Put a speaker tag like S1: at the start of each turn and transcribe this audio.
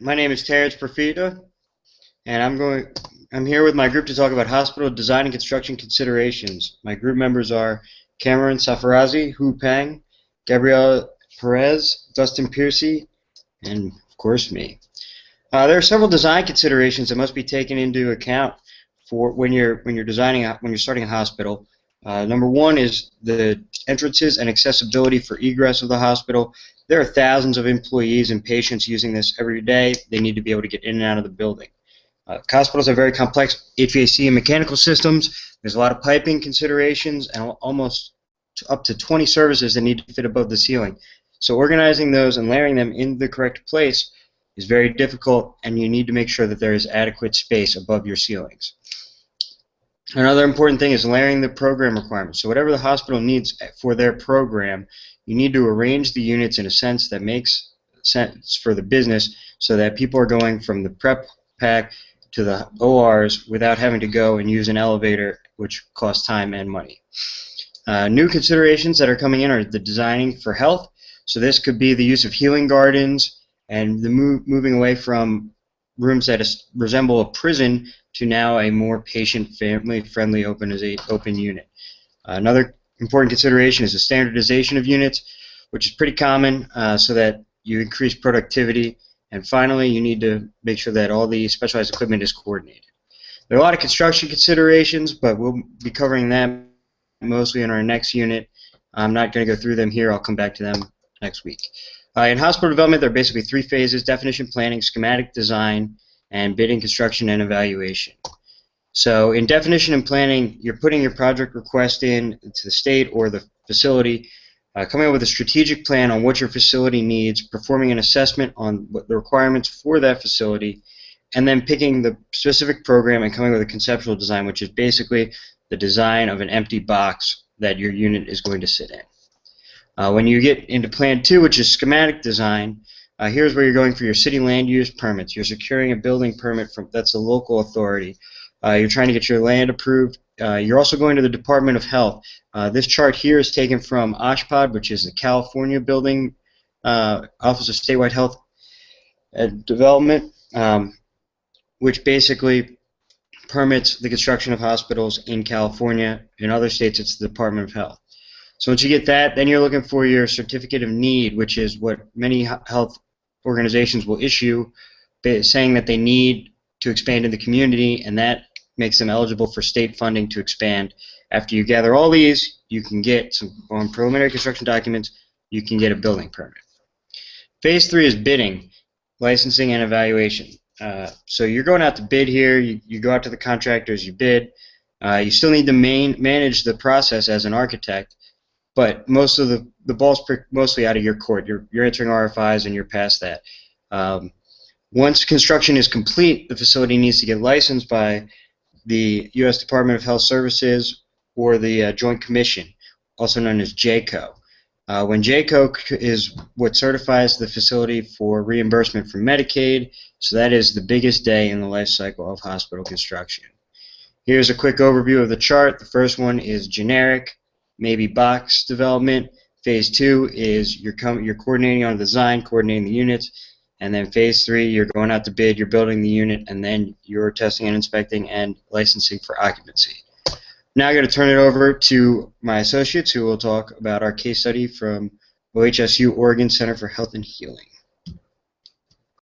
S1: My name is Terrence Profita, and I'm here with my group to talk about hospital design and construction considerations. My group members are Cameron Safarazi, Hu Pang, Gabrielle Perez, Dustin Piercy, and of course me. There are several design considerations that must be taken into account for when you're starting a hospital. Number one is the entrances and accessibility for egress of the hospital. There are thousands of employees and patients using this every day. They need to be able to get in and out of the building. Hospitals have very complex HVAC and mechanical systems. There's a lot of piping considerations and almost up to 20 services that need to fit above the ceiling. So organizing those and layering them in the correct place is very difficult, and you need to make sure that there is adequate space above your ceilings. Another important thing is layering the program requirements. So whatever the hospital needs for their program, you need to arrange the units in a sense that makes sense for the business so that people are going from the prep pack to the ORs without having to go and use an elevator, which costs time and money. New considerations that are coming in are the designing for health. So this could be the use of healing gardens and the moving away from rooms that resemble a prison to now a more patient, family-friendly open unit. Another important consideration is the standardization of units, which is pretty common so that you increase productivity. And finally, you need to make sure that all the specialized equipment is coordinated. There are a lot of construction considerations, but we'll be covering them mostly in our next unit. I'm not going to go through them here. I'll come back to them next week. In hospital development, there are basically three phases: definition, planning, schematic design, and bidding, construction, and evaluation. So in definition and planning, you're putting your project request in to the state or the facility, coming up with a strategic plan on what your facility needs, performing an assessment on what the requirements for that facility, and then picking the specific program and coming with a conceptual design, which is basically the design of an empty box that your unit is going to sit in. When you get into Plan 2, which is schematic design, here's where you're going for your city land use permits. You're securing a building permit that's the local authority. You're trying to get your land approved. You're also going to the Department of Health. This chart here is taken from OSHPD, which is the California Building Office of Statewide Health and Development, which basically permits the construction of hospitals in California. In other states, it's the Department of Health. So once you get that, then you're looking for your certificate of need, which is what many health organizations will issue, saying that they need to expand in the community, and that makes them eligible for state funding to expand. After you gather all these, you can get some preliminary construction documents, you can get a building permit. Phase 3 is bidding, licensing, and evaluation. So you're going out to bid here, you go out to the contractors, you bid. You still need to manage the process as an architect, but most of the ball's mostly out of your court. You're entering RFIs and you're past that. Once construction is complete, the facility needs to get licensed by the U.S. Department of Health Services or the Joint Commission, also known as JCAHO. When JCAHO is what certifies the facility for reimbursement from Medicaid, so that is the biggest day in the life cycle of hospital construction. Here's a quick overview of the chart. The first one is generic, maybe box development. Phase 2 is you're coordinating on the design, coordinating the units, and then Phase 3 you're going out to bid, you're building the unit, and then you're testing and inspecting and licensing for occupancy. Now I'm going to turn it over to my associates who will talk about our case study from OHSU Oregon Center for Health and Healing.